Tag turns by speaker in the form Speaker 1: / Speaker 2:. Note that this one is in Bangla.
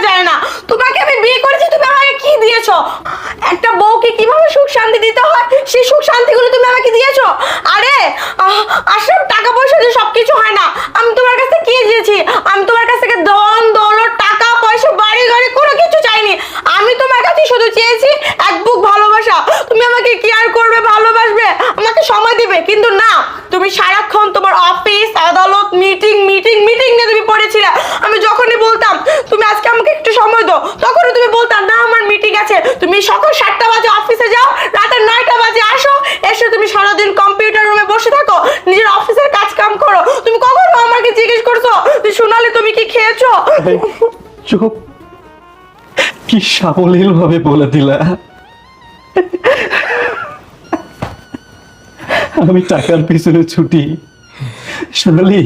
Speaker 1: যায় না। তোমাকে আমি বিয়ে করেছি, তুমি আমাকে কি দিয়েছো? একটা বউকে কিভাবে সুখ শান্তি দিতে হয় সেই সুখ শান্তিগুলো তুমি আমাকে দিয়েছো। আরে আসলে টাকা পয়সা দিয়ে সবকিছু হয় না। আমি তোমার কাছে কি দিয়েছি? আমি তোমার কাছ থেকে ধন দৌলত টাকা পয়সা বাড়ি গাড়ি কোনো কিছু চাইনি। আমি তোমার কাছে শুধু চেয়েছি এক বুক ভালোবাসা। তুমি আমাকে কেয়ার করবে, ভালোবাসবে, আমাকে সময় দিবে। কিন্তু না, তুমি সারাক্ষণ তোমার অফিস আদালত মিটিং মিটিং মিটিং নিয়ে তুমি পড়েছিলে। আমি যখনই বলতাম তুমি আজকে আমাকে একটু সময় দাও, তখনই তুমি বলতাম না আমার মিটিং আছে। তুমি সকাল 7টা বাজে অফিসে যাও, রাতে 9টা বাজে আসো, এসে তুমি সারাদিন কম্পিউটার রুমে বসে থাকো, নিজের অফিসের কাজ কাম করো। তুমি কখনো আমাকে জিজ্ঞেস করছো সোনালি তুমি কি খেয়েছো?
Speaker 2: চুপ, কি সাবলীল ভাবে বলে দিলা। আমি টাকার পিছনে ছুটি, সোনালি